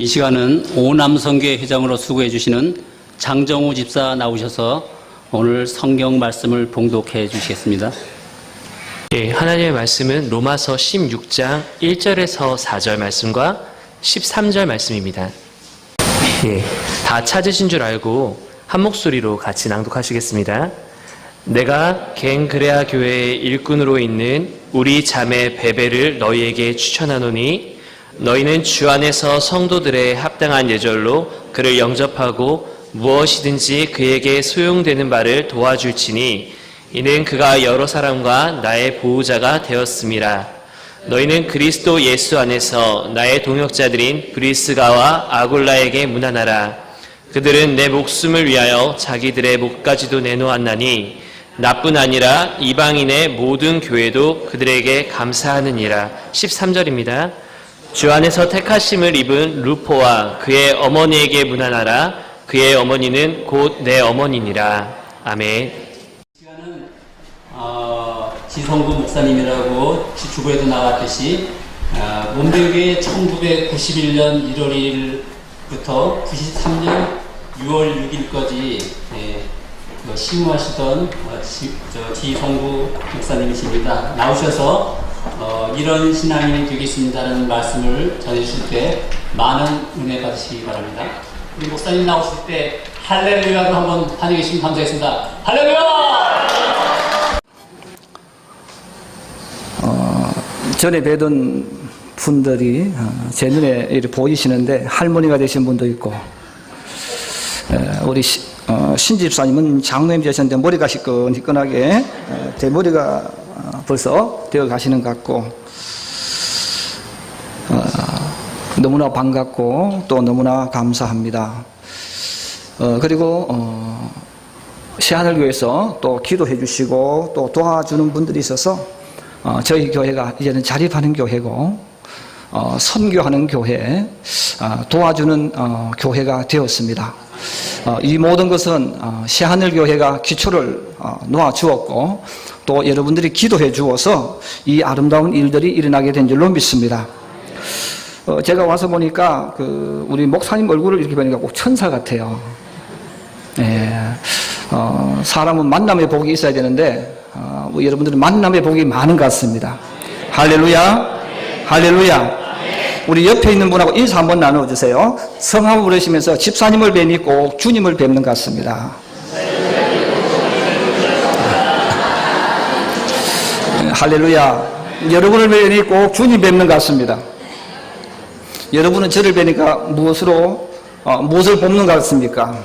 이 시간은 오남성교회 회장으로 수고해 주시는 장정우 집사 나오셔서 오늘 성경 말씀을 봉독해 주시겠습니다. 예, 하나님의 말씀은 로마서 16장 1절에서 4절 말씀과 13절 말씀입니다. 예, 다 찾으신 줄 알고 한 목소리로 같이 낭독하시겠습니다. 내가 갱그레아 교회의 일꾼으로 있는 우리 자매 베베를 너희에게 추천하노니 너희는 주 안에서 성도들의 합당한 예절로 그를 영접하고 무엇이든지 그에게 소용되는 바를 도와줄지니 이는 그가 여러 사람과 나의 보호자가 되었음이라. 너희는 그리스도 예수 안에서 나의 동역자들인 브리스가와 아굴라에게 문안하라. 그들은 내 목숨을 위하여 자기들의 목까지도 내놓았나니 나뿐 아니라 이방인의 모든 교회도 그들에게 감사하느니라. 13절입니다. 주 안에서 택하심을 입은 루포와 그의 어머니에게 문안하라. 그의 어머니는 곧 내 어머니니라. 아멘. 시간은 지성구 목사님이라고 주보에도 나왔듯이 몬베교회 1991년 1월 1일부터 93년 6월 6일까지 시무하시던 지성구 목사님이십니다. 나오셔서 이런 신앙인이 되겠습니다라는 말씀을 전해주실 때 많은 은혜 받으시기 바랍니다. 우리 목사님 나오실 때 할렐루야로 한번 환영해 주시면 감사하겠습니다. 할렐루야! 전에 뵈던 분들이 제 눈에 이렇게 보이시는데 할머니가 되신 분도 있고 우리 신집사님은 장로님 되셨는데 머리가 시끈시끈하게 제 머리가 벌써 되어 가시는 것 같고 너무나 반갑고 또 너무나 감사합니다. 그리고 새하늘교회에서 또 기도해 주시고 또 도와주는 분들이 있어서 저희 교회가 이제는 자립하는 교회고 선교하는 교회, 도와주는 교회가 되었습니다. 이 모든 것은 새하늘교회가 기초를 놓아주었고 또 여러분들이 기도해 주어서 이 아름다운 일들이 일어나게 된 줄로 믿습니다. 제가 와서 보니까 우리 목사님 얼굴을 이렇게 보니까 꼭 천사 같아요. 예, 사람은 만남의 복이 있어야 되는데 여러분들은 만남의 복이 많은 것 같습니다. 할렐루야, 할렐루야. 우리 옆에 있는 분하고 인사 한번 나눠주세요. 성함을 부르시면서 집사님을 뵈니 꼭 주님을 뵙는 것 같습니다. 할렐루야. 여러분을 뵈니 꼭 주님 뵙는 것 같습니다. 여러분은 저를 뵈니까 무엇을 뽑는 것 같습니까?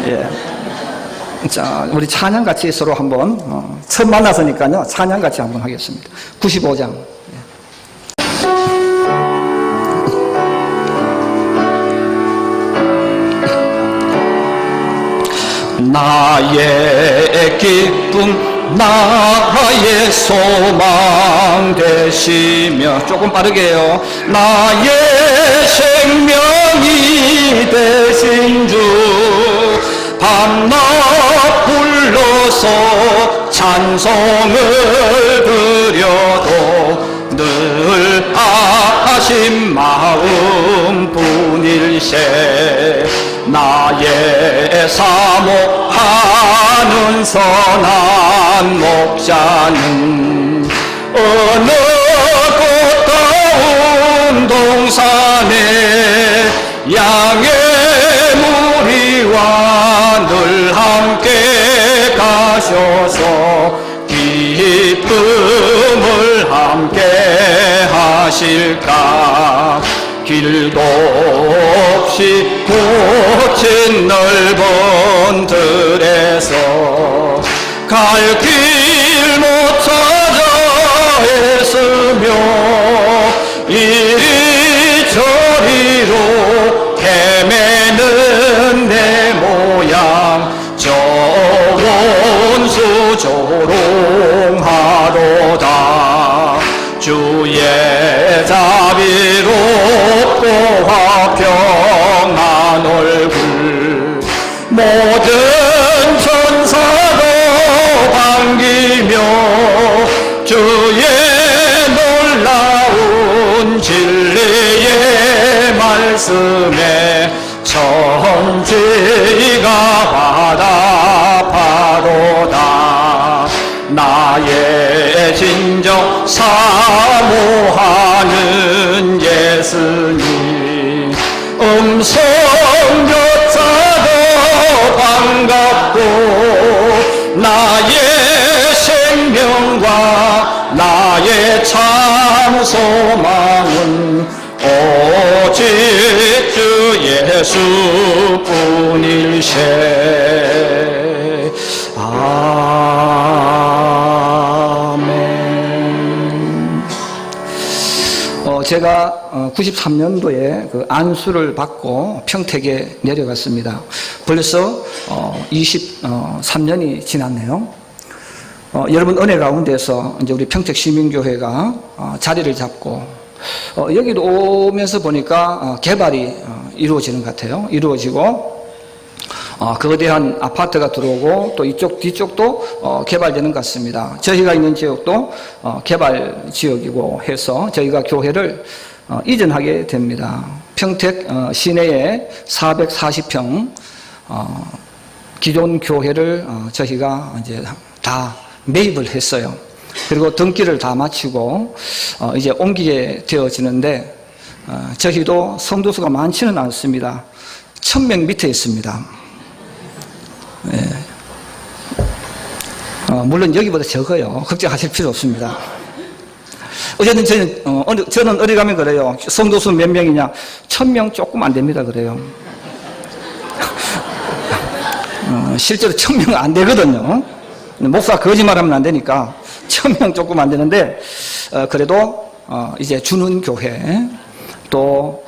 예. 자, 우리 찬양 같이 서로 한번 처음 만나서니까요. 찬양 같이 한번 하겠습니다. 95장. 나의 기쁨 나의 소망 되시며 조금 빠르게요. 나의 생명이 되신 주 밤낮 불러서 찬송을 드려도 늘 아신 마음뿐일세. 나의 사모하는 선한 목자는 어느 꽃다운 동산에 양의 무리와 늘 함께 가셔서 기쁨을 함께 하실까. 길도 없이 고친 넓은 들에서 갈 길 못 찾아 애쓰며 이리저리로 헤매는 내 모양 저 원수 조롱하도다. 주의 자비롭고 화평한 얼굴 모든 천사도 반기며 주의 놀라운 진리의 말씀에 천지가 화답하도다. 나의 진정 사모하는 예수님, 음성교사도 반갑고 나의 생명과 나의 참 소망은 오직 주 예수뿐일세. 아멘. 제가 93년도에 그 안수를 받고 평택에 내려갔습니다. 벌써 23년이 지났네요. 여러분 은혜 가운데서 이제 우리 평택 시민교회가 자리를 잡고 여기로 오면서 보니까 개발이 이루어지는 것 같아요. 이루어지고 거대한 아파트가 들어오고 또 이쪽 뒤쪽도 개발되는 것 같습니다. 저희가 있는 지역도 개발 지역이고 해서 저희가 교회를 이전하게 됩니다. 평택 시내에 440평 기존 교회를 저희가 이제 다 매입을 했어요. 그리고 등기를 다 마치고 이제 옮기게 되어지는데 저희도 성도수가 많지는 않습니다. 1000명 밑에 있습니다. 네. 물론 여기보다 적어요. 걱정하실 필요 없습니다. 어쨌든 저는 어디 가면 그래요. 성도수 몇 명이냐? 1000명 조금 안 됩니다. 그래요. 실제로 1000명 안 되거든요. 목사 거짓말하면 안 되니까 1000명 조금 안 되는데 그래도 이제 주는 교회 또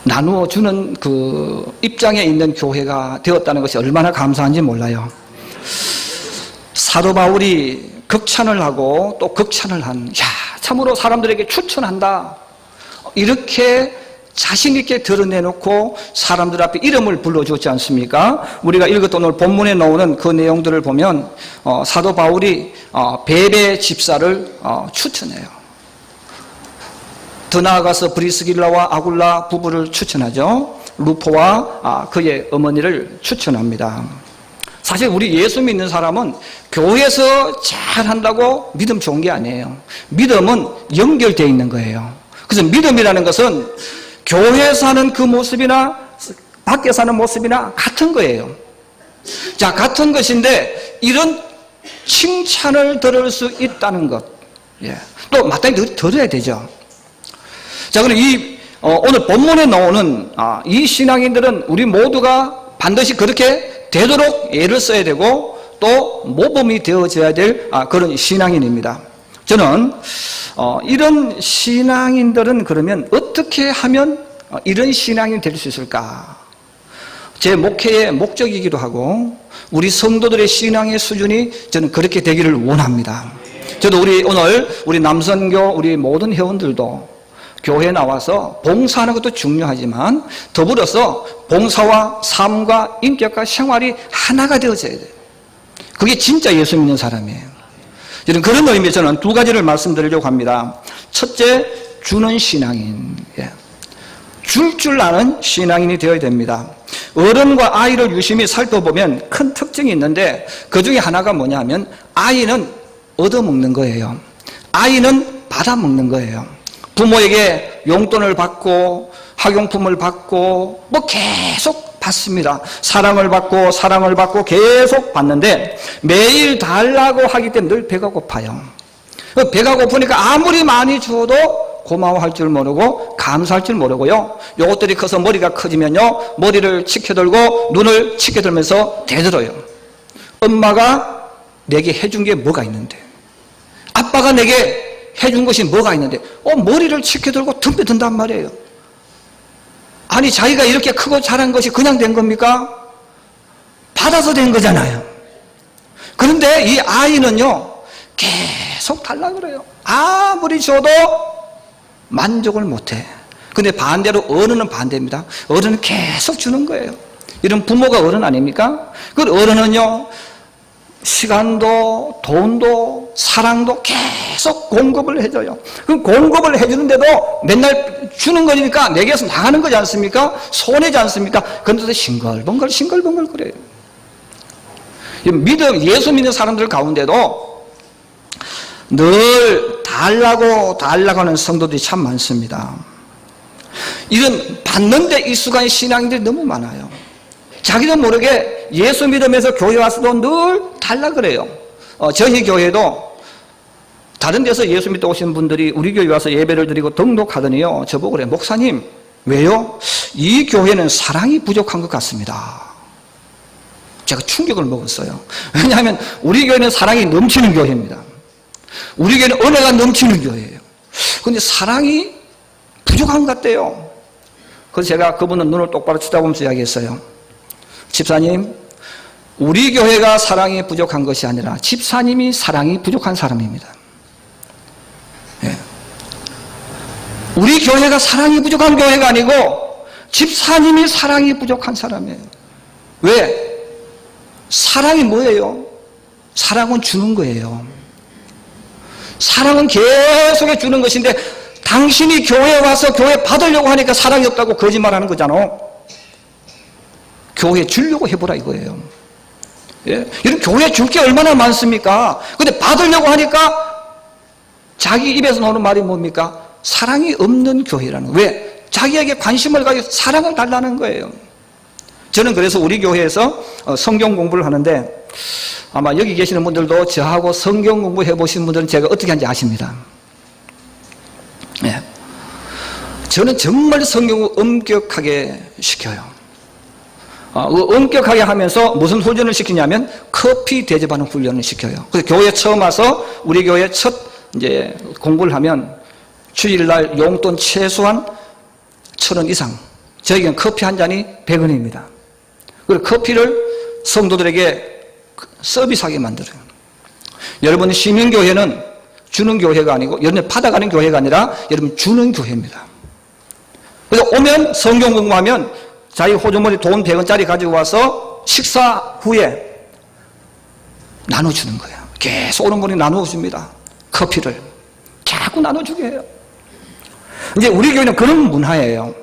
나누어 주는 그 입장에 있는 교회가 되었다는 것이 얼마나 감사한지 몰라요. 사도 바울이 극찬을 하고 또 극찬을 참으로 사람들에게 추천한다, 이렇게 자신 있게 드러내놓고 사람들 앞에 이름을 불러주었지 않습니까? 우리가 읽었던 오늘 본문에 나오는 그 내용들을 보면 사도 바울이 베베 집사를 추천해요. 더 나아가서 브리스길라와 아굴라 부부를 추천하죠. 루포와 그의 어머니를 추천합니다. 사실 우리 예수 믿는 사람은 교회에서 잘한다고 믿음 좋은 게 아니에요. 믿음은 연결되어 있는 거예요. 그래서 믿음이라는 것은 교회에서 하는 그 모습이나 밖에 사는 모습이나 같은 거예요. 자, 같은 것인데 이런 칭찬을 들을 수 있다는 것, 또 마땅히 들어야 되죠. 자, 그럼 오늘 본문에 나오는 이 신앙인들은 우리 모두가 반드시 그렇게 되도록 애를 써야 되고 또 모범이 되어져야 될 그런 신앙인입니다. 저는 이런 신앙인들은 그러면 어떻게 하면 이런 신앙인이 될 수 있을까? 제 목회의 목적이기도 하고 우리 성도들의 신앙의 수준이 저는 그렇게 되기를 원합니다. 저도 오늘 우리 남선교 우리 모든 회원들도 교회에 나와서 봉사하는 것도 중요하지만 더불어서 봉사와 삶과 인격과 생활이 하나가 되어져야 돼요. 그게 진짜 예수 믿는 사람이에요. 저는 그런 의미에서 저는 두 가지를 말씀드리려고 합니다. 첫째, 주는 신앙인. 줄 아는 신앙인이 되어야 됩니다. 어른과 아이를 유심히 살펴보면 큰 특징이 있는데 그 중에 하나가 뭐냐 하면 아이는 얻어먹는 거예요. 아이는 받아먹는 거예요. 부모에게 용돈을 받고 학용품을 받고 계속 받습니다. 사랑을 받고 계속 받는데 매일 달라고 하기 때문에 늘 배가 고파요. 배가 고프니까 아무리 많이 줘도 고마워할 줄 모르고 감사할 줄 모르고요. 요것들이 커서 머리가 커지면요, 머리를 치켜들고 눈을 치켜들면서 대들어요. 엄마가 내게 해준 게 뭐가 있는데, 아빠가 내게 해준 것이 뭐가 있는데 머리를 치켜들고 덤벼든단 말이에요. 아니, 자기가 이렇게 크고 자란 것이 그냥 된 겁니까? 받아서 된 거잖아요. 그런데 이 아이는요, 계속 달라고 그래요. 아무리 줘도 만족을 못해. 근데 반대로 어른은 반대입니다. 어른은 계속 주는 거예요. 이런 부모가 어른 아닙니까? 그 어른은요, 시간도 돈도 사랑도 계속 공급을 해줘요. 그럼 공급을 해주는데도 맨날 주는 거니까 내게서 나가는 거지 않습니까? 손해지 않습니까? 그런데도 싱글벙글 그래요. 예수 믿는 사람들 가운데도 늘 달라고 하는 성도들이 참 많습니다. 이런 받는데 익숙한 신앙인들이 너무 많아요. 자기도 모르게 예수 믿으면서 교회 와서도 늘 달라 그래요. 저희 교회도 다른 데서 예수 믿고 오신 분들이 우리 교회 와서 예배를 드리고 등록하더니요, 저보고 그래요. 목사님, 왜요? 이 교회는 사랑이 부족한 것 같습니다. 제가 충격을 먹었어요. 왜냐하면 우리 교회는 사랑이 넘치는 교회입니다. 우리 교회는 은혜가 넘치는 교회예요. 그런데 사랑이 부족한 것 같대요. 그래서 제가 그분은 눈을 똑바로 쳐다보면서 이야기했어요. 집사님, 우리 교회가 사랑이 부족한 것이 아니라 집사님이 사랑이 부족한 사람입니다. 예. 우리 교회가 사랑이 부족한 교회가 아니고 집사님이 사랑이 부족한 사람이에요. 왜? 사랑이 뭐예요? 사랑은 주는 거예요. 사랑은 계속해 주는 것인데 당신이 교회에 와서 교회 받으려고 하니까 사랑이 없다고 거짓말하는 거잖아. 교회 주려고 해보라 이거예요. 예? 이런 교회 줄 게 얼마나 많습니까? 근데 받으려고 하니까 자기 입에서 나오는 말이 뭡니까? 사랑이 없는 교회라는 거예요. 왜? 자기에게 관심을 가지고 사랑을 달라는 거예요. 저는 그래서 우리 교회에서 성경 공부를 하는데 아마 여기 계시는 분들도 저하고 성경 공부해 보신 분들은 제가 어떻게 하는지 아십니다. 예. 저는 정말 성경을 엄격하게 시켜요. 엄격하게 하면서 무슨 훈련을 시키냐면 커피 대접하는 훈련을 시켜요. 그래서 교회 처음 와서 우리 교회 첫 이제 공부를 하면 주일날 용돈 최소한 1,000원 이상. 저에게는 커피 한 잔이 100원입니다. 그리고 커피를 성도들에게 서비스하게 만들어요. 여러분, 시민교회는 주는 교회가 아니고, 여러분 받아가는 교회가 아니라 여러분 주는 교회입니다. 그래서 오면 성경 공부하면 자기 호주머니 돈 100원짜리 가지고 와서 식사 후에 나눠주는 거예요. 계속 오는 분이 나눠줍니다. 커피를 자꾸 나눠주게 해요. 이제 우리 교회는 그런 문화예요.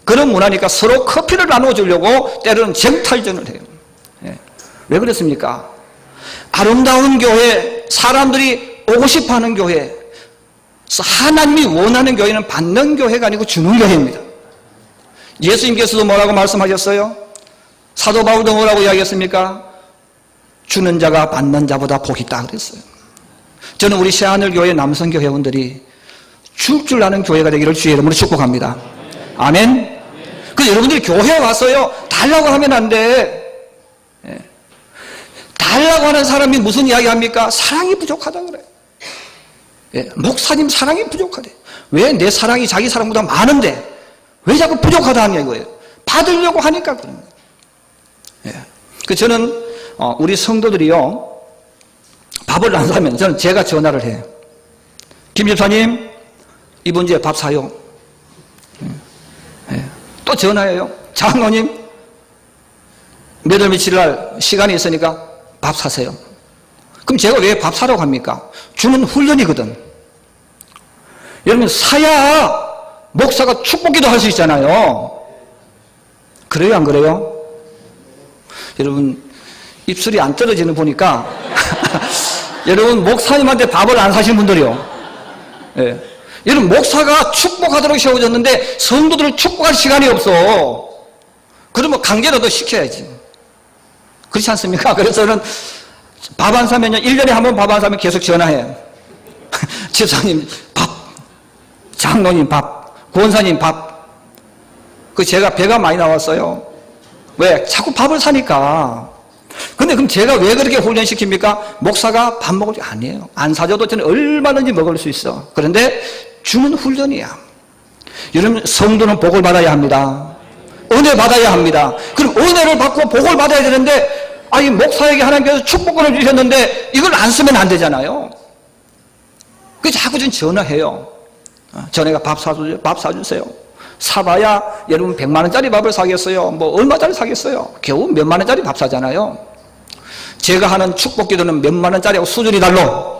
그런 문화니까 서로 커피를 나눠주려고 때로는 쟁탈전을 해요. 예. 왜 그렇습니까? 아름다운 교회, 사람들이 오고 싶어하는 교회, 하나님이 원하는 교회는 받는 교회가 아니고 주는 교회입니다. 예수님께서도 뭐라고 말씀하셨어요? 사도 바울도 뭐라고 이야기했습니까? 주는 자가 받는 자보다 복이 있다 그랬어요. 저는 우리 새하늘교회 남성교 회원들이 줄 줄 아는 교회가 되기를 주의 이름으로 축복합니다. 아멘. 그래서 여러분들이 교회에 와서요, 달라고 하면 안 돼. 예. 달라고 하는 사람이 무슨 이야기 합니까? 사랑이 부족하다 그래요. 예. 목사님 사랑이 부족하대. 왜 내 사랑이 자기 사랑보다 많은데 왜 자꾸 부족하다 하냐 이거예요. 받으려고 하니까 그런 거예요. 예. 그 저는 우리 성도들이요, 밥을 안 사면 저는 제가 전화를 해요. 김 집사님, 이번 주에 밥 사요. 예. 또 전화해요. 장로님, 몇 월 며칠 날 시간이 있으니까 밥 사세요. 그럼 제가 왜 밥 사라고 합니까? 주는 훈련이거든. 여러분, 사야 목사가 축복기도 할 수 있잖아요. 그래요, 안 그래요? 여러분, 입술이 안 떨어지는 보니까 여러분, 목사님한테 밥을 안 사신 분들이요. 예. 여러분, 목사가 축복하도록 세워졌는데 성도들을 축복할 시간이 없어. 그러면 강제로도 시켜야지. 그렇지 않습니까? 그래서 저는 밥 안 사면요, 1년에 한 번 밥 안 사면 계속 전화해요. 집사님 밥, 장로님 밥, 권사님 밥. 그 제가 배가 많이 나왔어요. 왜? 자꾸 밥을 사니까. 근데 그럼 제가 왜 그렇게 훈련시킵니까? 목사가 밥 먹을 게 아니에요. 안 사줘도 저는 얼마든지 먹을 수 있어. 그런데 주는 훈련이야. 여러분, 성도는 복을 받아야 합니다. 은혜 받아야 합니다. 그럼 은혜를 받고 복을 받아야 되는데, 이 목사에게 하나님께서 축복권을 주셨는데 이걸 안 쓰면 안 되잖아요. 그래서 자꾸 좀 전화해요. 전화가 밥 사주세요. 사봐야 여러분 100만 원짜리 밥을 사겠어요? 뭐 얼마짜리 사겠어요? 겨우 몇만 원짜리 밥 사잖아요. 제가 하는 축복 기도는 몇만 원짜리하고 수준이 달라.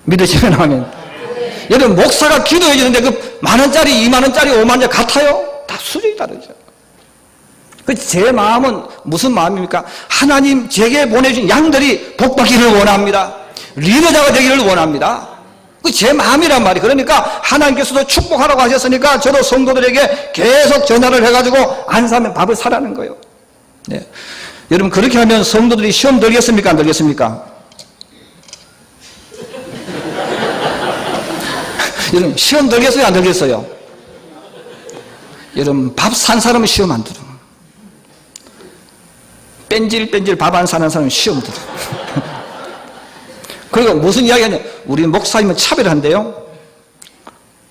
믿으시면 하면. 여러분, 목사가 기도해 주는데 그 10,000원짜리, 20,000원짜리, 50,000원짜리 같아요? 다 수준이 다르죠. 제 마음은 무슨 마음입니까? 하나님 제게 보내준 양들이 복받기를 원합니다. 리더자가 되기를 원합니다. 그 제 마음이란 말이에요. 그러니까 하나님께서도 축복하라고 하셨으니까 저도 성도들에게 계속 전화를 해가지고 안 사면 밥을 사라는 거예요. 네. 여러분, 그렇게 하면 성도들이 시험 들겠습니까? 안 들겠습니까? 여러분, 시험 들겠어요? 안 들겠어요? 여러분, 밥 산 사람은 시험 안 들어. 뺀질뺀질 밥 안 사는 사람은 시험 들어. 그리고 무슨 이야기 하냐? 우리 목사님은 차별한대요.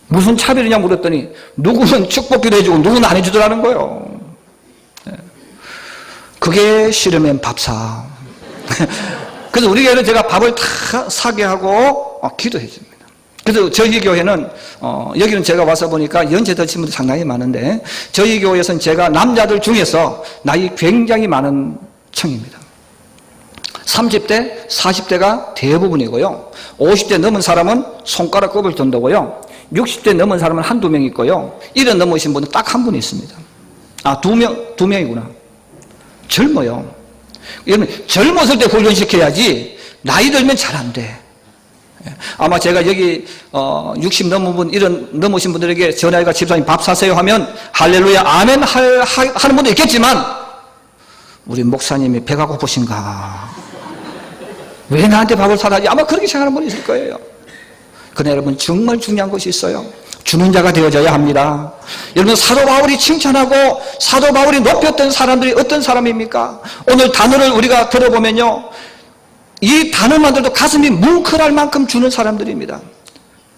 무슨 차별이냐 물었더니 누구는 축복기도 해주고 누구는 안 해주더라는 거예요. 그게 싫으면 밥 사. 그래서 우리 교회는 제가 밥을 다 사게 하고 기도해 줍니다. 그래서 저희 교회는 여기는 제가 와서 보니까 연세 드신 분들 상당히 많은데 저희 교회에서는 제가 남자들 중에서 나이 굉장히 많은 층입니다. 30대, 40대가 대부분이고요. 50대 넘은 사람은 손가락 꼽을 정도고요. 60대 넘은 사람은 한두 명 있고요. 70 넘으신 분은 딱 한 분 있습니다. 아, 두 명이구나. 젊어요. 여러분, 젊었을 때 훈련시켜야지 나이 들면 잘 안 돼. 아마 제가 여기 60 넘은 분, 70 넘으신 분들에게 전화해가 집사님 밥 사세요 하면 할렐루야 아멘 하는 분도 있겠지만 우리 목사님이 배가 고프신가? 왜 나한테 밥을 사라지? 아마 그렇게 생각하는 분이 있을 거예요. 그러나 여러분, 정말 중요한 것이 있어요. 주는 자가 되어져야 합니다. 여러분, 사도 바울이 칭찬하고 사도 바울이 높였던 사람들이 어떤 사람입니까? 오늘 단어를 우리가 들어보면요, 이 단어만들도 가슴이 뭉클할 만큼 주는 사람들입니다.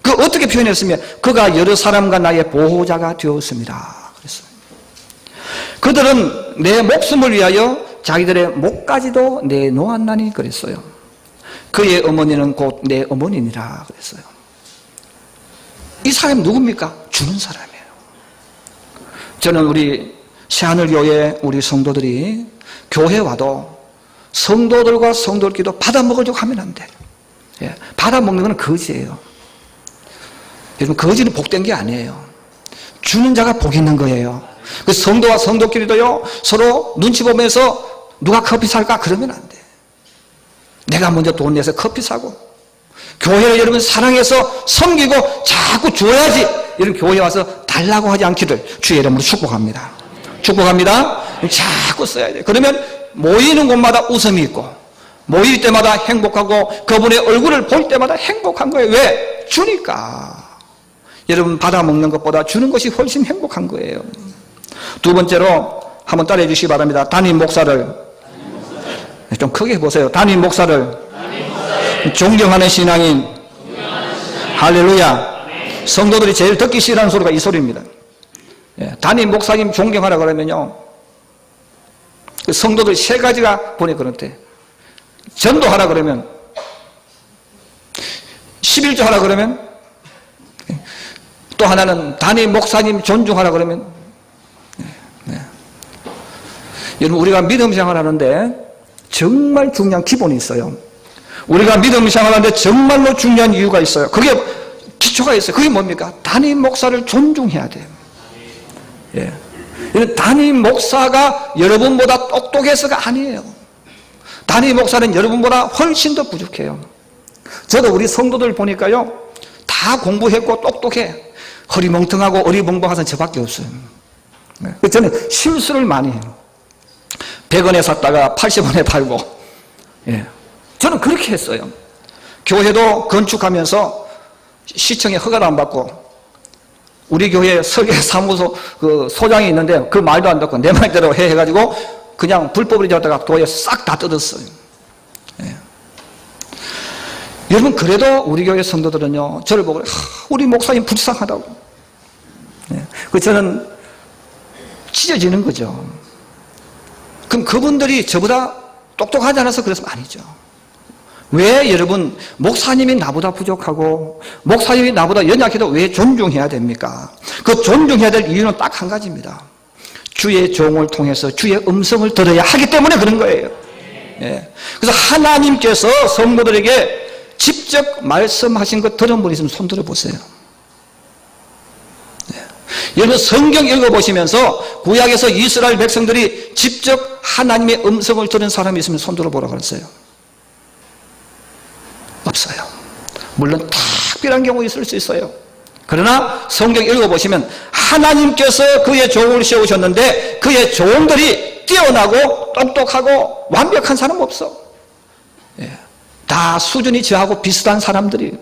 그 어떻게 표현했으면 그가 여러 사람과 나의 보호자가 되었습니다. 그랬어요. 그들은 내 목숨을 위하여 자기들의 목까지도 내놓았나니 그랬어요. 그의 어머니는 곧 내 어머니니라 그랬어요. 이 사람이 누굽니까? 주는 사람이에요. 저는 우리 새하늘교회 우리 성도들이 교회 와도 성도들과 성도들끼리도 받아먹으려고 하면 안 돼. 예, 받아먹는 건 거지예요. 여러분, 거지는 복된 게 아니에요. 주는 자가 복 있는 거예요. 그 성도와 성도끼리도요, 서로 눈치 보면서 누가 커피 살까? 그러면 안 돼. 내가 먼저 돈 내서 커피 사고, 교회를 여러분 사랑해서 섬기고 자꾸 줘야지, 여러분 교회 와서 달라고 하지 않기를 주의 이름으로 축복합니다. 축복합니다. 자꾸 써야 돼. 그러면 모이는 곳마다 웃음이 있고, 모일 때마다 행복하고, 그분의 얼굴을 볼 때마다 행복한 거예요. 왜? 주니까. 여러분, 받아먹는 것보다 주는 것이 훨씬 행복한 거예요. 두 번째로 한번 따라해 주시기 바랍니다. 담임 목사를 좀 크게 해보세요. 담임 목사를 존경하는 신앙인. 할렐루야. 성도들이 제일 듣기 싫어하는 소리가 이 소리입니다. 담임 목사님 존경하라 그러면요, 성도들 세 가지가 보내 그런데, 전도하라 그러면, 11조 하라 그러면, 또 하나는 담임 목사님 존중하라 그러면, 여러분, 우리가 믿음 생활하는데 정말 중요한 기본이 있어요. 우리가 믿음 생활하는데 정말로 중요한 이유가 있어요. 그게 기초가 있어요. 그게 뭡니까? 담임 목사를 존중해야 돼요. 예. 담임 목사가 여러분보다 똑똑해서가 아니에요. 담임 목사는 여러분보다 훨씬 더 부족해요. 저도 우리 성도들 보니까요, 다 공부했고 똑똑해. 허리멍텅하고 어리벙벙한 저밖에 없어요. 저는 실수를 많이 해요. 100원에 샀다가 80원에 팔고, 예. 저는 그렇게 했어요. 교회도 건축하면서 시청에 허가를 안 받고, 우리 교회 설계사무소 그 소장이 있는데 그 말도 안 듣고 내 말대로 해가지고 그냥 불법으로 잡다가 교회 싹 다 뜯었어요. 예. 여러분, 그래도 우리 교회 성도들은요, 저를 보고 우리 목사님 불쌍하다고. 예. 그 저는 찢어지는 거죠. 그럼 그분들이 저보다 똑똑하지 않아서 그랬으면 아니죠. 왜 여러분, 목사님이 나보다 부족하고 목사님이 나보다 연약해도 왜 존중해야 됩니까? 그 존중해야 될 이유는 딱 한 가지입니다. 주의 종을 통해서 주의 음성을 들어야 하기 때문에 그런 거예요. 예. 그래서 하나님께서 성도들에게 직접 말씀하신 것 들은 분 있으면 손 들어보세요. 네. 여러분 성경 읽어보시면서 구약에서 이스라엘 백성들이 직접 하나님의 음성을 들은 사람이 있으면 손 들어보라고 그랬어요. 없어요. 물론 특별한 경우 있을 수 있어요. 그러나 성경 읽어보시면 하나님께서 그의 종을 세우셨는데 그의 종들이 뛰어나고 똑똑하고 완벽한 사람 없어. 예. 다 수준이 저하고 비슷한 사람들이.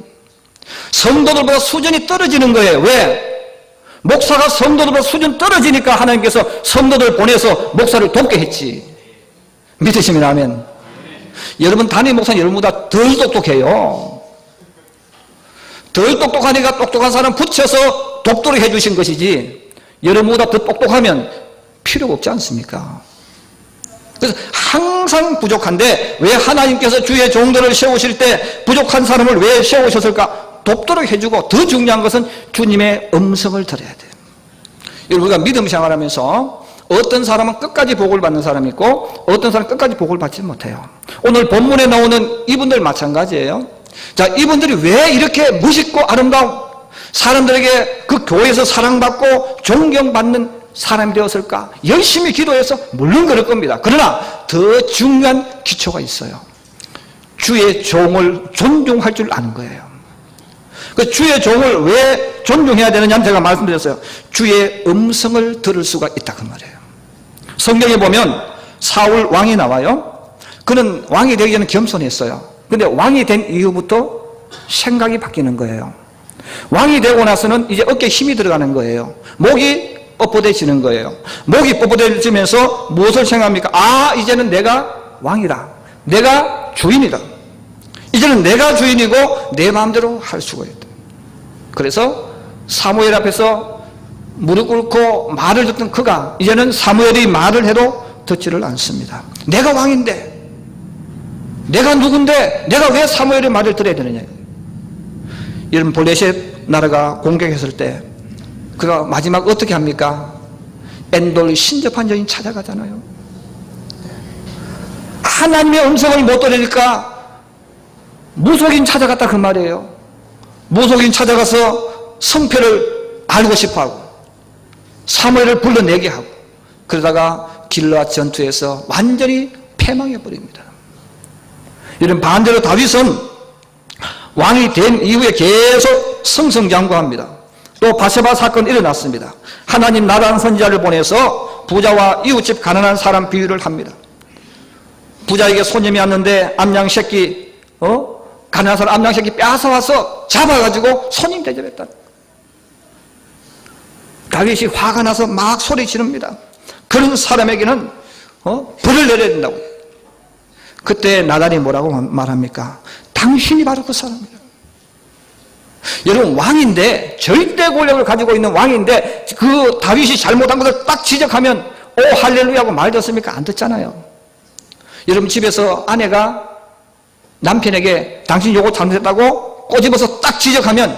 성도들보다 수준이 떨어지는 거예요. 왜? 목사가 성도들보다 수준 떨어지니까 하나님께서 성도들 보내서 목사를 돕게 했지. 믿으시면 아멘. 여러분 담임 목사는 여러분보다 덜 똑똑해요. 덜 똑똑하니까 똑똑한 사람 붙여서 돕도록 해주신 것이지 여러분보다 더 똑똑하면 필요가 없지 않습니까? 그래서 항상 부족한데 왜 하나님께서 주의 종들을 세우실 때 부족한 사람을 왜 세우셨을까? 돕도록 해주고 더 중요한 것은 주님의 음성을 들어야 돼요. 여러분 우리가 믿음 생활하면서 어떤 사람은 끝까지 복을 받는 사람이 있고 어떤 사람은 끝까지 복을 받지 못해요. 오늘 본문에 나오는 이분들 마찬가지예요. 자, 이분들이 왜 이렇게 멋있고 아름다운 사람들에게 그 교회에서 사랑받고 존경받는 사람이 되었을까? 열심히 기도해서 물론 그럴 겁니다. 그러나 더 중요한 기초가 있어요. 주의 종을 존중할 줄 아는 거예요. 그 주의 종을 왜 존중해야 되느냐면 제가 말씀드렸어요. 주의 음성을 들을 수가 있다 그 말이에요. 성경에 보면 사울 왕이 나와요. 그는 왕이 되기 전에 겸손했어요. 근데 왕이 된 이후부터 생각이 바뀌는 거예요. 왕이 되고 나서는 이제 어깨에 힘이 들어가는 거예요. 목이 뻣뻣해지는 거예요. 목이 뻣뻣해지면서 무엇을 생각합니까? 아, 이제는 내가 왕이다. 내가 주인이다. 이제는 내가 주인이고 내 마음대로 할 수가 있다. 그래서 사무엘 앞에서 무릎 꿇고 말을 듣던 그가 이제는 사무엘이 말을 해도 듣지를 않습니다. 내가 왕인데 내가 누군데 내가 왜 사무엘의 말을 들어야 되느냐. 여러분 블레셋 나라가 공격했을 때 그가 마지막 어떻게 합니까? 엔돌 신접한 여인 찾아가잖아요. 하나님의 음성을 못 들으니까 무속인 찾아갔다 그 말이에요. 무속인 찾아가서 성패를 알고 싶어하고 사무엘을 불러내게 하고 그러다가 길르앗 전투에서 완전히 패망해버립니다. 이런 반대로 다윗은 왕이 된 이후에 계속 승승장구합니다. 또 바세바 사건이 일어났습니다. 하나님 나단 선지자를 보내서 부자와 이웃집 가난한 사람 비유를 합니다. 부자에게 손님이 왔는데 암양 새끼 가난한 사람 암양 새끼 뺏어와서 잡아가지고 손님 대접했다. 다윗이 화가 나서 막 소리 지릅니다. 그런 사람에게는 벌을 내려야 된다고. 그때 나단이 뭐라고 말합니까? 당신이 바로 그 사람이에요. 여러분 왕인데 절대 권력을 가지고 있는 왕인데 그 다윗이 잘못한 것을 딱 지적하면 오 할렐루야 하고 말 듣습니까? 안 듣잖아요. 여러분 집에서 아내가 남편에게 당신 요거 잘못했다고 꼬집어서 딱 지적하면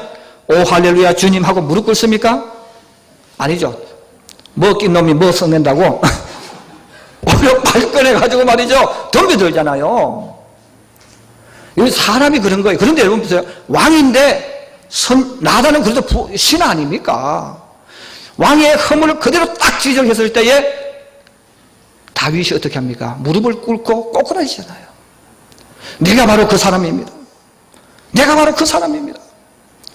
오 할렐루야 주님 하고 무릎 꿇습니까? 아니죠. 먹긴 놈이 뭐 썩낸다고 오히려 발끈해가지고 말이죠 덤벼들잖아요. 이 사람이 그런 거예요. 그런데 여러분 보세요. 왕인데 나단은 그래도 신 아닙니까? 왕의 허물을 그대로 딱 지적했을 때에 다윗이 어떻게 합니까? 무릎을 꿇고 꼬꾸라지잖아요. 내가 바로 그 사람입니다. 내가 바로 그 사람입니다.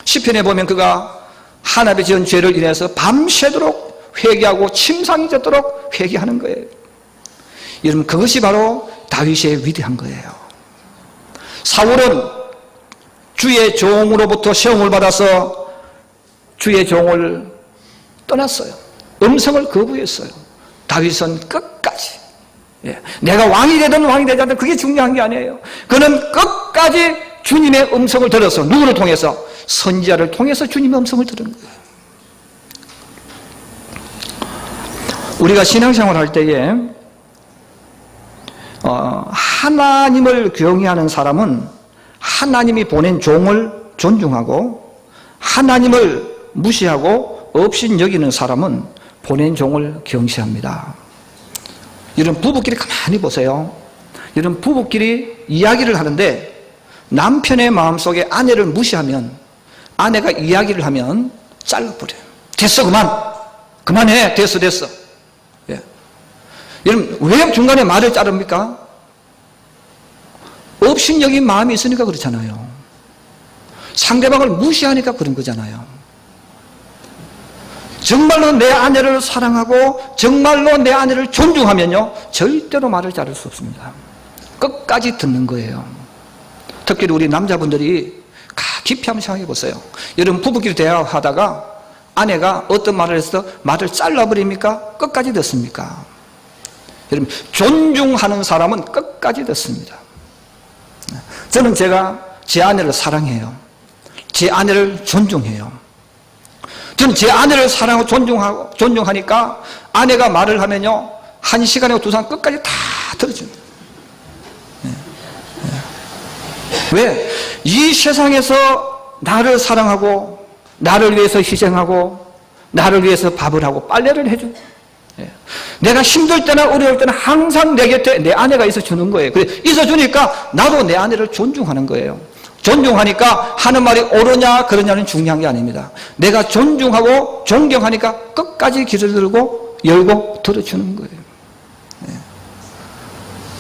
시편에 보면 그가 하나님의 지은 죄를 인해서 밤새도록 회개하고 침상이 젖도록 회개하는 거예요. 여러분 그것이 바로 다윗의 위대한 거예요. 사울은 주의 종으로부터 세움을 받아서 주의 종을 떠났어요. 음성을 거부했어요. 다윗은 끝까지 내가 왕이 되든 왕이 되지 않든 그게 중요한 게 아니에요. 그는 끝까지 주님의 음성을 들어서 누구를 통해서? 선지자를 통해서 주님의 음성을 들은 거예요. 우리가 신앙생활 할 때에 하나님을 경외하는 사람은 하나님이 보낸 종을 존중하고 하나님을 무시하고 업신여기는 사람은 보낸 종을 경시합니다. 여러분 부부끼리 가만히 보세요. 여러분 부부끼리 이야기를 하는데 남편의 마음속에 아내를 무시하면, 아내가 이야기를 하면 잘라버려요. 됐어, 그만해, 됐어. 예. 여러분, 왜 중간에 말을 자릅니까? 업신여긴 마음이 있으니까 그렇잖아요. 상대방을 무시하니까 그런 거잖아요. 정말로 내 아내를 사랑하고 정말로 내 아내를 존중하면요, 절대로 말을 자를 수 없습니다. 끝까지 듣는 거예요. 특히 우리 남자분들이 깊이 한번 생각해 보세요. 여러분, 부부끼리 대화하다가 아내가 어떤 말을 해서 말을 잘라버립니까? 끝까지 듣습니까? 여러분, 존중하는 사람은 끝까지 듣습니다. 저는 제가 제 아내를 사랑해요. 제 아내를 존중해요. 저는 제 아내를 사랑하고 존중하니까 아내가 말을 하면요, 1시간이고 2시간 끝까지 다 들어줍니다. 왜? 이 세상에서 나를 사랑하고 나를 위해서 희생하고 나를 위해서 밥을 하고 빨래를 해줘. 내가 힘들 때나 어려울 때나 항상 내 곁에 내 아내가 있어주는 거예요. 그래, 있어주니까 나도 내 아내를 존중하는 거예요. 존중하니까 하는 말이 옳으냐 그러냐는 중요한 게 아닙니다. 내가 존중하고 존경하니까 끝까지 귀를 들고 열고 들어주는 거예요.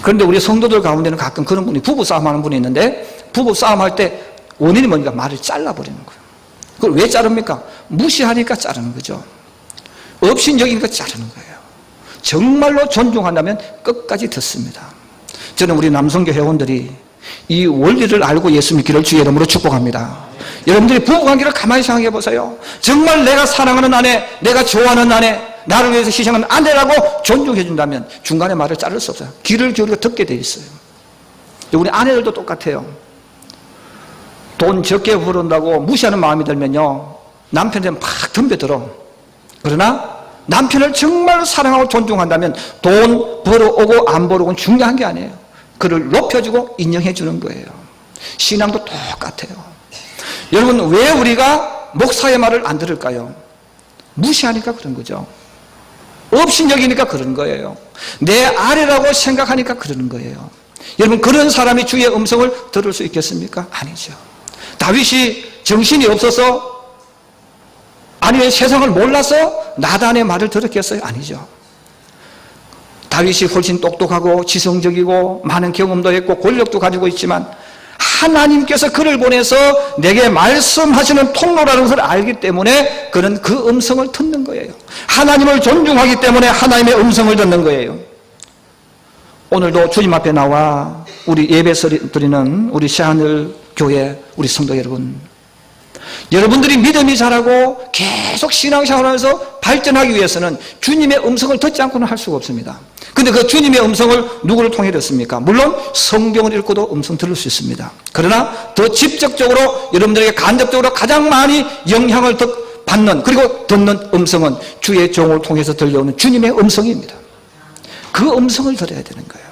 그런데 우리 성도들 가운데는 가끔 그런 분이, 부부싸움 하는 분이 있는데, 부부싸움 할 때 원인이 뭐니까 말을 잘라버리는 거예요. 그걸 왜 자릅니까? 무시하니까 자르는 거죠. 업신여기니까 자르는 거예요. 정말로 존중한다면 끝까지 듣습니다. 저는 우리 남성교 회원들이 이 원리를 알고 예수 믿기를 주의 이름으로 축복합니다. 여러분들이 부부관계를 가만히 생각해 보세요. 정말 내가 사랑하는 아내, 내가 좋아하는 아내, 나를 위해서 희생하는 아내라고 존중해 준다면 중간에 말을 자를 수 없어요. 귀를 기울여 듣게 돼 있어요. 우리 아내들도 똑같아요. 돈 적게 벌은다고 무시하는 마음이 들면요, 남편한테 막 덤벼들어. 그러나 남편을 정말 사랑하고 존중한다면 돈 벌어오고 안 벌어오고는 중요한 게 아니에요. 그를 높여주고 인정해 주는 거예요. 신앙도 똑같아요. 여러분, 왜 우리가 목사의 말을 안 들을까요? 무시하니까 그런 거죠. 업신여기니까 그런 거예요. 내 아내라고 생각하니까 그러는 거예요. 여러분, 그런 사람이 주의 음성을 들을 수 있겠습니까? 아니죠. 다윗이 정신이 없어서, 아니 세상을 몰라서 나단의 말을 들었겠어요? 아니죠. 다윗이 훨씬 똑똑하고 지성적이고 많은 경험도 했고 권력도 가지고 있지만 하나님께서 그를 보내서 내게 말씀하시는 통로라는 것을 알기 때문에 그는 그 음성을 듣는 거예요. 하나님을 존중하기 때문에 하나님의 음성을 듣는 거예요. 오늘도 주님 앞에 나와 우리 예배 드리는 우리 새하늘 교회 우리 성도 여러분, 여러분들이 믿음이 자라고 계속 신앙생활하면서 발전하기 위해서는 주님의 음성을 듣지 않고는 할 수가 없습니다. 근데 그 주님의 음성을 누구를 통해 듣습니까? 물론 성경을 읽고도 음성 들을 수 있습니다. 그러나 더 직접적으로 여러분들에게 간접적으로 가장 많이 영향을 받는, 그리고 듣는 음성은 주의 종을 통해서 들려오는 주님의 음성입니다. 그 음성을 들어야 되는 거예요.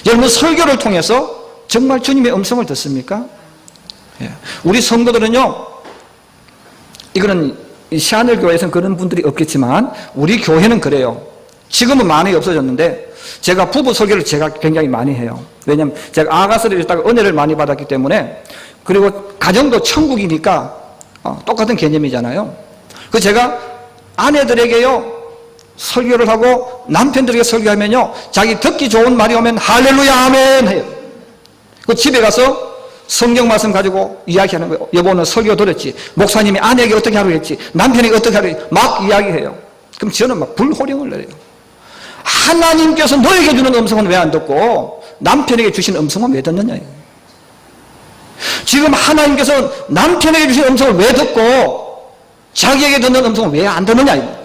여러분, 설교를 통해서 정말 주님의 음성을 듣습니까? 우리 성도들은요, 이거는 새하늘 교회에서는 그런 분들이 없겠지만 우리 교회는 그래요. 지금은 많이 없어졌는데 제가 부부 설교를 제가 굉장히 많이 해요. 왜냐하면 제가 아가서를 읽다가 은혜를 많이 받았기 때문에, 그리고 가정도 천국이니까 똑같은 개념이잖아요. 그래서 제가 아내들에게요 설교를 하고 남편들에게 설교하면요, 자기 듣기 좋은 말이 오면 할렐루야 아멘 해요. 그 집에 가서 성경 말씀 가지고 이야기하는 거예요. 여보는 설교 들었지? 목사님이 아내에게 어떻게 하라고 했지? 남편에게 어떻게 하라고 했지? 막 이야기해요. 그럼 저는 막 불호령을 내려요. 하나님께서 너에게 주는 음성은 왜 안 듣고 남편에게 주신 음성은 왜 듣느냐? 지금 하나님께서 남편에게 주신 음성을 왜 듣고 자기에게 듣는 음성은 왜 안 듣느냐?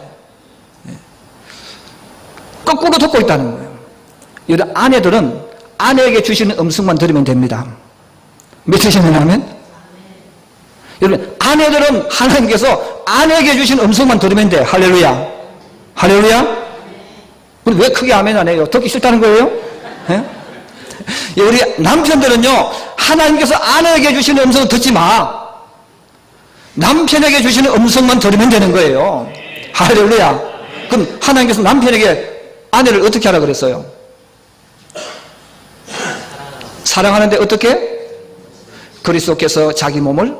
거꾸로 듣고 있다는 거예요. 여러분, 아내들은 아내에게 주시는 음성만 들으면 됩니다. 믿으시면 하면? 여러분, 아내들은 하나님께서 아내에게 주신 음성만 들으면 돼. 할렐루야. 할렐루야. 왜 크게 아멘 안 해요? 듣기 싫다는 거예요? 예? 우리 남편들은요, 하나님께서 아내에게 주시는 음성을 듣지 마. 남편에게 주시는 음성만 들으면 되는 거예요. 할렐루야. 그럼 하나님께서 남편에게 아내를 어떻게 하라 그랬어요? 사랑하는데 어떻게? 그리스도께서 자기 몸을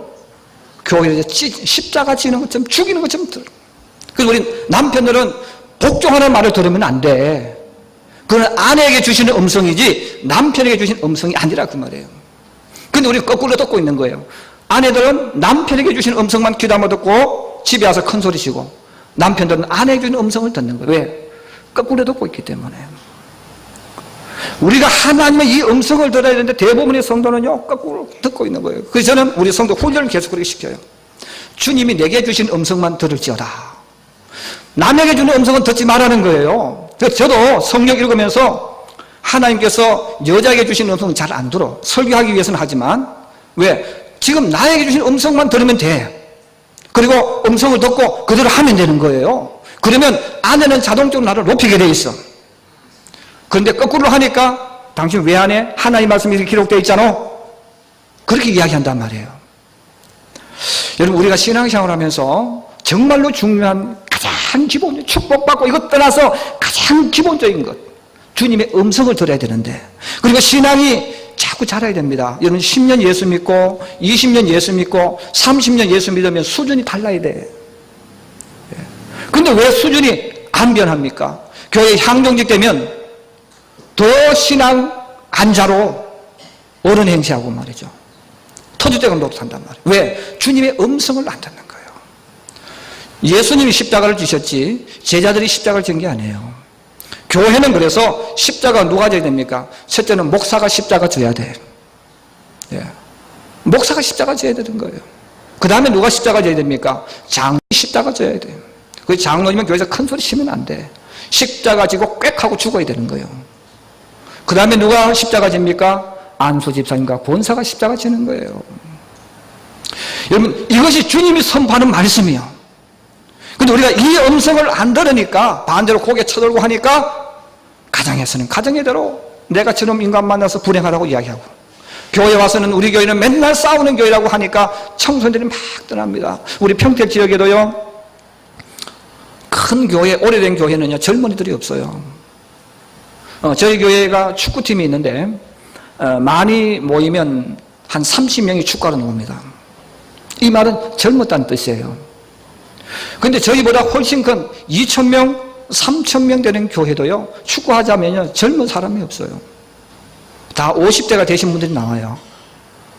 교회에 십자가 지는 것처럼 죽이는 것처럼 들어. 그래서 우리 남편들은 복종하는 말을 들으면 안 돼. 그건 아내에게 주시는 음성이지 남편에게 주신 음성이 아니라 그 말이에요. 근데 우리 거꾸로 듣고 있는 거예요. 아내들은 남편에게 주시는 음성만 귀담아 듣고 집에 와서 큰 소리 치고, 남편들은 아내에게 주는 음성을 듣는 거예요. 왜? 거꾸로 듣고 있기 때문에. 우리가 하나님의 이 음성을 들어야 되는데 대부분의 성도는요 거꾸로 듣고 있는 거예요. 그래서 저는 우리 성도 훈련을 계속 그렇게 시켜요. 주님이 내게 주신 음성만 들을지어다. 남에게 주는 음성은 듣지 말라는 거예요. 그래서 저도 성경 읽으면서 하나님께서 여자에게 주신 음성은 잘 안 들어. 설교하기 위해서는 하지만, 왜? 지금 나에게 주신 음성만 들으면 돼. 그리고 음성을 듣고 그대로 하면 되는 거예요. 그러면 아내는 자동적으로 나를 높이게 돼 있어. 그런데 거꾸로 하니까 당신 왜 안 해? 하나님 말씀이 기록되어 있잖아. 그렇게 이야기한단 말이에요. 여러분, 우리가 신앙생활을 하면서 정말로 중요한 가장 기본적인, 축복받고 이것 떠나서 가장 기본적인 것, 주님의 음성을 들어야 되는데, 그리고 신앙이 자꾸 자라야 됩니다. 여러분 10년 예수 믿고 20년 예수 믿고 30년 예수 믿으면 수준이 달라야 돼. 근데 왜 수준이 안 변합니까? 교회 향정직 되면 더 신앙 안자로 어른 행세하고 말이죠. 터줏대가 높단단 말이에요. 왜? 주님의 음성을 안 듣는 거예요. 예수님이 십자가를 지셨지 제자들이 십자가를 진 게 아니에요. 교회는 그래서 십자가 누가 져야 됩니까? 첫째는 목사가 십자가 져야 돼. 예. 목사가 십자가 져야 되는 거예요. 그 다음에 누가 십자가 져야 됩니까? 장로이 십자가 져야 돼요. 그 장로이면 교회에서 큰 소리 치면 안 돼. 십자가 지고 꽥 하고 죽어야 되는 거예요. 그 다음에 누가 십자가 집니까? 안수 집사님과 권사가 십자가 지는 거예요. 여러분, 이것이 주님이 선포하는 말씀이요. 근데 우리가 이 음성을 안 들으니까 반대로 고개 쳐들고 하니까 가정에서는 가정의대로 내가 저놈 인간 만나서 불행하라고 이야기하고, 교회 와서는 우리 교회는 맨날 싸우는 교회라고 하니까 청소년들이 막 떠납니다. 우리 평택 지역에도요, 큰 교회, 오래된 교회는요 젊은이들이 없어요. 저희 교회가 축구팀이 있는데 많이 모이면 한 30명이 축구하러 나옵니다. 이 말은 젊었다는 뜻이에요. 근데 저희보다 훨씬 큰 2,000명, 3,000명 되는 교회도요, 축구하자면요, 젊은 사람이 없어요. 다 50대가 되신 분들이 나와요.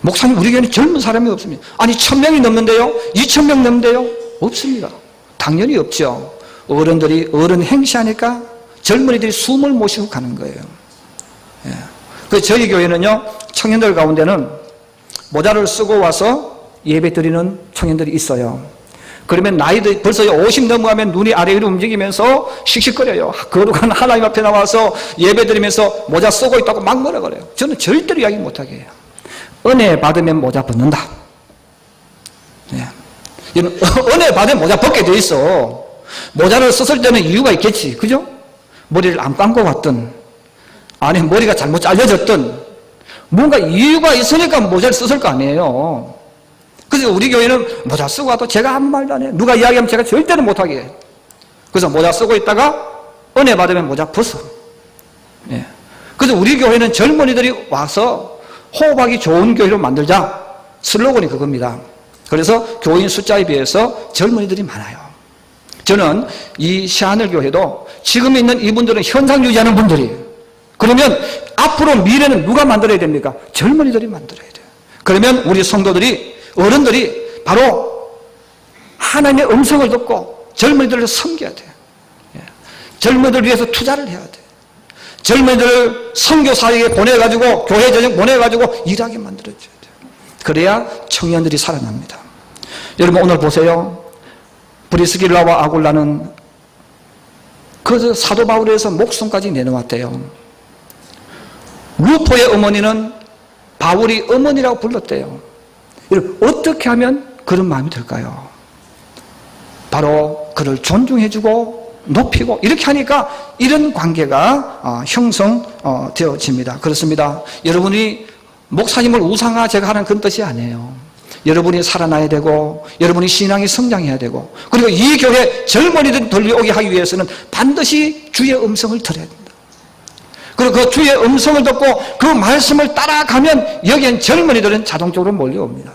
목사님, 우리 교회는 젊은 사람이 없습니다. 아니, 1,000명이 넘는데요? 2,000명 넘는데요? 없습니다. 당연히 없죠. 어른들이 어른 행시하니까 젊은이들이 숨을 못 쉬고 가는 거예요. 예. 그래서 저희 교회는요, 청년들 가운데는 모자를 쓰고 와서 예배 드리는 청년들이 있어요. 그러면 나이도 벌써 50 넘어가면 눈이 아래위로 움직이면서 씩씩거려요. 거룩한 하나님 앞에 나와서 예배 드리면서 모자 쓰고 있다고 막 뭐라 그래요. 저는 절대로 이야기 못하게 해요. 은혜 받으면 모자 벗는다. 네. 은혜 받으면 모자 벗게 돼 있어. 모자를 썼을 때는 이유가 있겠지. 그죠? 머리를 안 감고 왔든, 아니 머리가 잘못 잘려졌든, 뭔가 이유가 있으니까 모자를 썼을 거 아니에요. 그래서 우리 교회는 모자 쓰고 와도 제가 아무 말도 안 해요. 누가 이야기하면 제가 절대로 못하게 해요. 그래서 모자 쓰고 있다가 은혜 받으면 모자 벗어. 예. 그래서 우리 교회는 젊은이들이 와서 호흡하기 좋은 교회로 만들자. 슬로건이 그겁니다. 그래서 교인 숫자에 비해서 젊은이들이 많아요. 저는 이 시하늘 교회도 지금 있는 이분들은 현상 유지하는 분들이, 그러면 앞으로 미래는 누가 만들어야 됩니까? 젊은이들이 만들어야 돼요. 그러면 우리 성도들이, 어른들이 바로 하나님의 음성을 듣고 젊은이들을 섬겨야 돼요. 젊은이들을 위해서 투자를 해야 돼요. 젊은이들을 선교사역에 보내가지고, 교회 전역 보내가지고 일하게 만들어줘야 돼요. 그래야 청년들이 살아납니다. 여러분, 오늘 보세요. 브리스길라와 아굴라는 그 사도 바울에서 목숨까지 내놓았대요. 루포의 어머니는 바울이 어머니라고 불렀대요. 여러분, 어떻게 하면 그런 마음이 들까요? 바로 그를 존중해주고 높이고 이렇게 하니까 이런 관계가 형성되어집니다. 그렇습니다. 여러분이 목사님을 우상화 제가 하는 그런 뜻이 아니에요. 여러분이 살아나야 되고, 여러분이 신앙이 성장해야 되고, 그리고 이 교회 젊은이들 들려오게 하기 위해서는 반드시 주의 음성을 들어야 된다. 그리고 그 주의 음성을 듣고 그 말씀을 따라가면 여기엔 젊은이들은 자동적으로 몰려옵니다.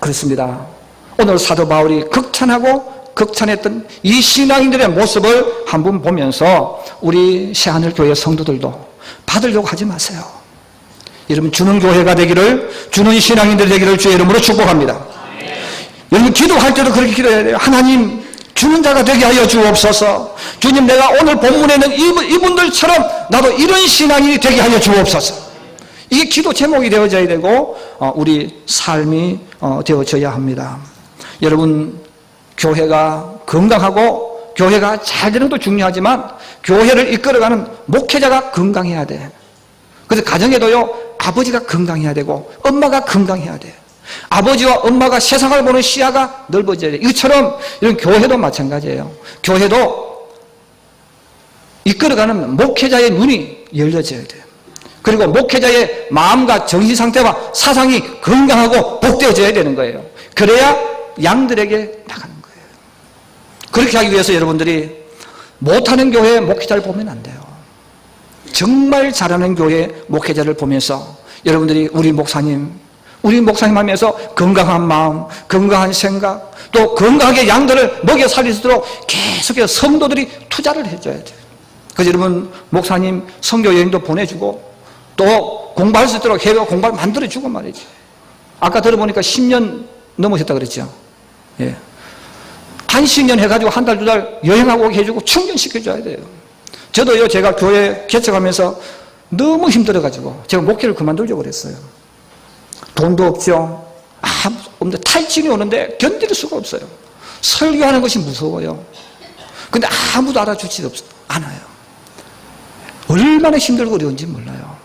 그렇습니다. 오늘 사도 바울이 극찬했던 이 신앙인들의 모습을 한번 보면서 우리 새하늘 교회 성도들도 받으려고 하지 마세요. 여러분, 주는 교회가 되기를, 주는 신앙인들이 되기를 주의 이름으로 축복합니다. 여러분, 기도할 때도 그렇게 기도해야 돼요. 하나님, 주는 자가 되게 하여 주옵소서. 주님, 내가 오늘 본문에 있는 이분들처럼 나도 이런 신앙인이 되게 하여 주옵소서. 이게 기도 제목이 되어져야 되고 우리 삶이 되어져야 합니다. 여러분, 교회가 건강하고 교회가 잘 되는 것도 중요하지만 교회를 이끌어가는 목회자가 건강해야 돼. 그래서 가정에도요, 아버지가 건강해야 되고 엄마가 건강해야 돼. 아버지와 엄마가 세상을 보는 시야가 넓어져야 돼. 이처럼 이런 교회도 마찬가지예요. 교회도 이끌어가는 목회자의 눈이 열려져야 돼요. 그리고 목회자의 마음과 정신 상태와 사상이 건강하고 복되어져야 되는 거예요. 그래야 양들에게 나가는 거예요. 그렇게 하기 위해서 여러분들이 못하는 교회 목회자를 보면 안 돼요. 정말 잘하는 교회 목회자를 보면서 여러분들이 우리 목사님 하면서 건강한 마음, 건강한 생각, 또 건강하게 양들을 먹여 살릴 수 있도록 계속해서 성도들이 투자를 해줘야 돼요. 그래서 여러분, 목사님 선교 여행도 보내주고 또 공부할 수 있도록 해외 공부를 만들어주고 말이지. 아까 들어보니까 10년 넘으셨다 그랬죠. 예. 한 10년 해가지고 한 달, 두 달 여행하고 오게 해주고 충전시켜줘야 돼요. 저도요, 제가 교회 개척하면서 너무 힘들어가지고 제가 목회를 그만두려고 그랬어요. 돈도 없죠. 없는데 탈진이 오는데 견딜 수가 없어요. 설교하는 것이 무서워요. 근데 아무도 알아주지 않아요. 얼마나 힘들고 어려운지 몰라요.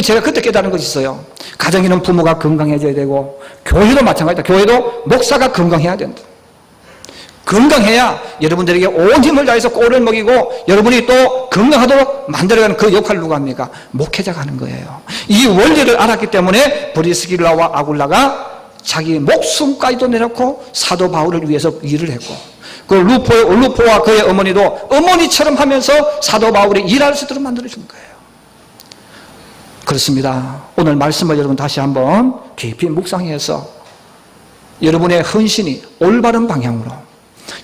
제가 그때 깨달은 것이 있어요. 가정에는 부모가 건강해져야 되고 교회도 마찬가지다. 교회도 목사가 건강해야 된다. 건강해야 여러분들에게 온 힘을 다해서 꼴을 먹이고 여러분이 또 건강하도록 만들어가는 그 역할을 누가 합니까? 목회자가 하는 거예요. 이 원리를 알았기 때문에 브리스길라와 아굴라가 자기 목숨까지도 내놓고 사도 바울을 위해서 일을 했고, 그 루포와 그의 어머니도 어머니처럼 하면서 사도 바울이 일할 수 있도록 만들어준 거예요. 그렇습니다. 오늘 말씀을 여러분 다시 한번 깊이 묵상해서 여러분의 헌신이 올바른 방향으로,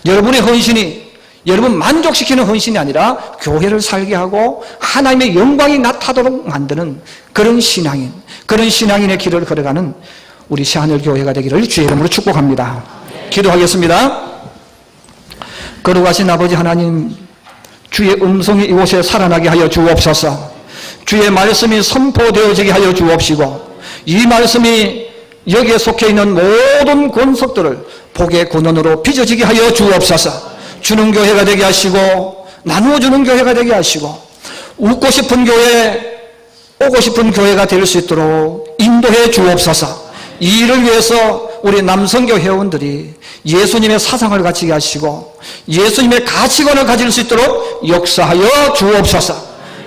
여러분의 헌신이 여러분 만족시키는 헌신이 아니라 교회를 살게 하고 하나님의 영광이 나타나도록 만드는 그런 신앙인의 길을 걸어가는 우리 새하늘 교회가 되기를 주의 이름으로 축복합니다. 기도하겠습니다. 거룩하신 아버지 하나님, 주의 음성이 이곳에 살아나게 하여 주옵소서. 주의 말씀이 선포되어지게 하여 주옵시고, 이 말씀이 여기에 속해 있는 모든 권속들을 복의 근원으로 빚어지게 하여 주옵소서. 주는 교회가 되게 하시고 나누어주는 교회가 되게 하시고 웃고 싶은 교회, 오고 싶은 교회가 될 수 있도록 인도해 주옵소서. 이 일을 위해서 우리 남성교 회원들이 예수님의 사상을 가지게 하시고 예수님의 가치관을 가질 수 있도록 역사하여 주옵소서.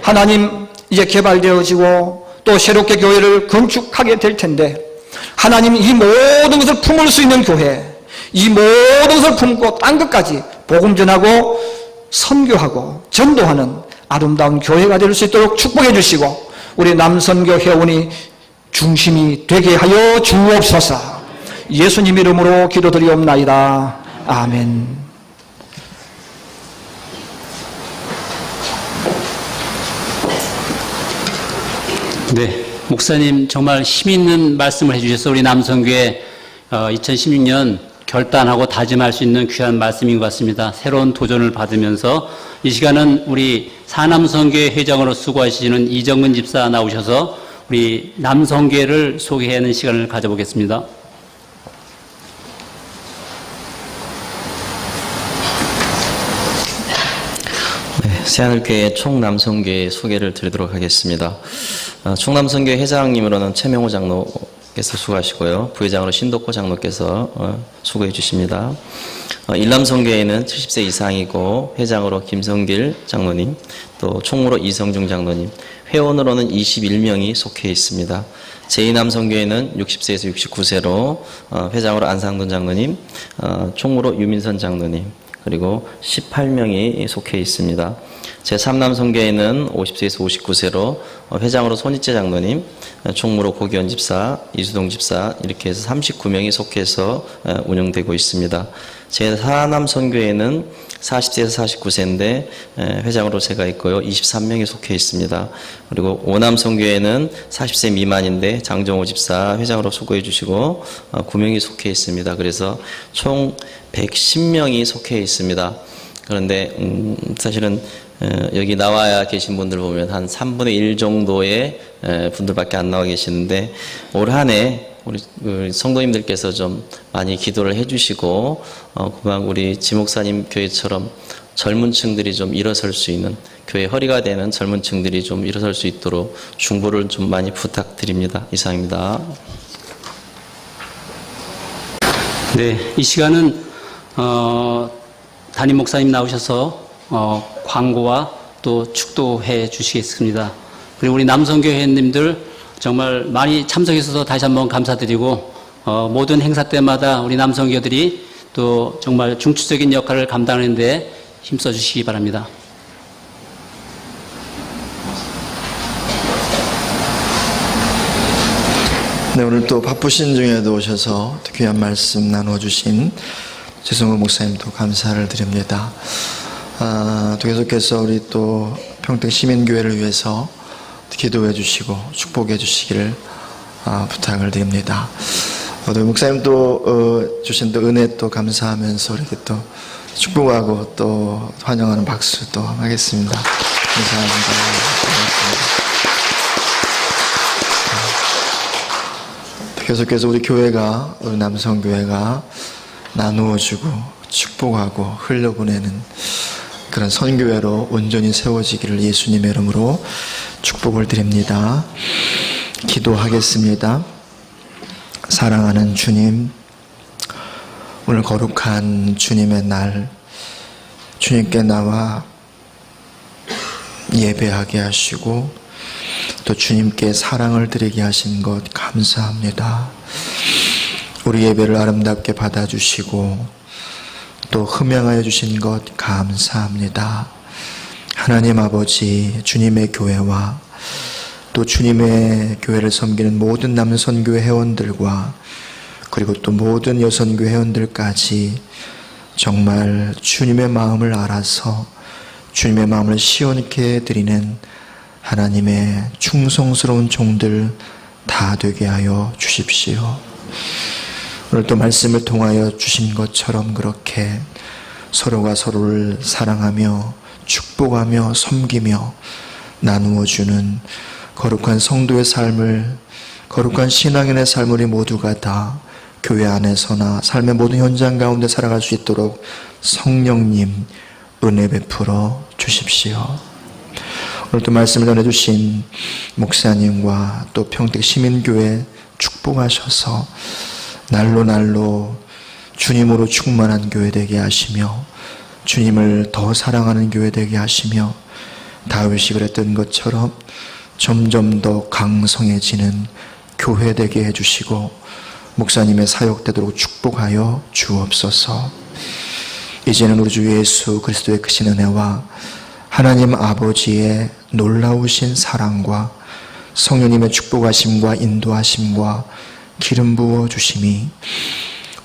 하나님, 이제 개발되어지고 또 새롭게 교회를 건축하게 될 텐데 하나님, 이 모든 것을 품을 수 있는 교회, 이 모든 것을 품고 딴 것까지 복음 전하고 선교하고 전도하는 아름다운 교회가 될 수 있도록 축복해 주시고 우리 남선교 회원이 중심이 되게 하여 주옵소서. 예수님 이름으로 기도드리옵나이다. 아멘. 네, 목사님 정말 힘있는 말씀을 해주셔서 우리 남성교회 2016년 결단하고 다짐할 수 있는 귀한 말씀인 것 같습니다. 새로운 도전을 받으면서 이 시간은 우리 사남성교회 회장으로 수고하시는 이정근 집사 나오셔서 우리 남성교회를 소개하는 시간을 가져보겠습니다. 네, 새하늘교회 총남성교회 소개를 드리도록 하겠습니다. 총남성교회 회장님으로는 최명호 장로께서 수고하시고요. 부회장으로 신덕호 장로께서 수고해 주십니다. 일남성교회는 70세 이상이고 회장으로 김성길 장로님, 또 총무로 이성중 장로님, 회원으로는 21명이 속해 있습니다. 제2남성교회는 60세에서 69세로 회장으로 안상돈 장로님, 총무로 유민선 장로님, 그리고 18명이 속해 있습니다. 제3남성교회는 50세에서 59세로 회장으로 손희재 장로님, 총무로 고기현 집사, 이수동 집사 이렇게 해서 39명이 속해서 운영되고 있습니다. 제4남성교회는 40세에서 49세인데 회장으로 제가 있고요. 23명이 속해 있습니다. 그리고 5남성교회는 40세 미만인데 장정호 집사 회장으로 수고해 주시고 9명이 속해 있습니다. 그래서 총 110명이 속해 있습니다. 그런데 사실은 여기 나와야 계신 분들 보면 한 3분의 1 정도의 분들밖에 안 나와 계시는데 올 한 해 우리 성도님들께서 좀 많이 기도를 해주시고 그만 우리 지목사님 교회처럼 젊은 층들이 좀 일어설 수 있는 교회 허리가 되는 젊은 층들이 좀 일어설 수 있도록 중보를 좀 많이 부탁드립니다. 이상입니다. 네, 이 시간은 담임 목사님 나오셔서 광고와 또 축도해 주시겠습니다. 그리고 우리 남성교회님들 정말 많이 참석해 주셔서 다시 한번 감사드리고 모든 행사 때마다 우리 남성교들이 또 정말 중추적인 역할을 감당하는 데 힘써 주시기 바랍니다. 네, 오늘 또 바쁘신 중에도 오셔서 귀한 말씀 나눠주신 최성호 목사님도 감사를 드립니다. 또 계속해서 우리 또 평택 시민교회를 위해서 기도해 주시고 축복해 주시기를 부탁을 드립니다. 또 목사님 또 주신 또 은혜 또 감사하면서 이렇게 또 축복하고 또 환영하는 박수 또 하겠습니다. 감사합니다. 계속해서 우리 교회가, 우리 남성교회가 나누어주고 축복하고 흘려보내는 그런 선교회로 온전히 세워지기를 예수님의 이름으로 축복을 드립니다. 기도하겠습니다. 사랑하는 주님, 오늘 거룩한 주님의 날, 주님께 나와 예배하게 하시고 또 주님께 사랑을 드리게 하신 것 감사합니다. 우리 예배를 아름답게 받아주시고 또 흠양하여 주신 것 감사합니다. 하나님 아버지, 주님의 교회와 또 주님의 교회를 섬기는 모든 남선교회 회원들과 그리고 또 모든 여선교회 회원들까지 정말 주님의 마음을 알아서 주님의 마음을 시원케 드리는 하나님의 충성스러운 종들 다 되게 하여 주십시오. 오늘 또 말씀을 통하여 주신 것처럼 그렇게 서로가 서로를 사랑하며 축복하며 섬기며 나누어주는 거룩한 성도의 삶을, 거룩한 신앙인의 삶을 우리 모두가 다 교회 안에서나 삶의 모든 현장 가운데 살아갈 수 있도록 성령님 은혜 베풀어 주십시오. 오늘 또 말씀을 전해주신 목사님과 또 평택 시민교회 축복하셔서 날로 날로 주님으로 충만한 교회 되게 하시며 주님을 더 사랑하는 교회 되게 하시며 다윗이 그랬던 것처럼 점점 더 강성해지는 교회 되게 해주시고 목사님의 사역되도록 축복하여 주옵소서. 이제는 우리 주 예수 그리스도의 크신 은혜와 하나님 아버지의 놀라우신 사랑과 성령님의 축복하심과 인도하심과 기름 부어 주심이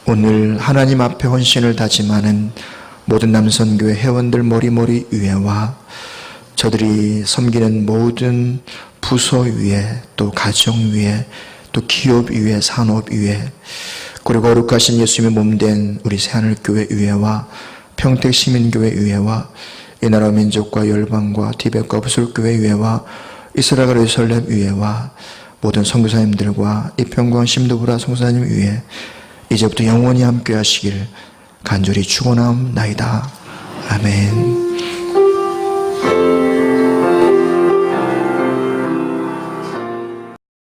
오늘 하나님 앞에 헌신을 다짐하는 모든 남선교회 회원들 머리머리 위에와 저들이 섬기는 모든 부서 위에 또 가정 위에 또 기업 위에 산업 위에 그리고 거룩하신 예수님의 몸된 우리 새하늘교회 위에와 평택시민교회 위에와 이 나라 민족과 열방과 티벳과 부설교회 위에와 이스라엘 예루살렘 위에와 모든 선교사님들과 이평광 심도부라 성사님 위에 이제부터 영원히 함께 하시길 간절히 축원하옵나이다. 아멘.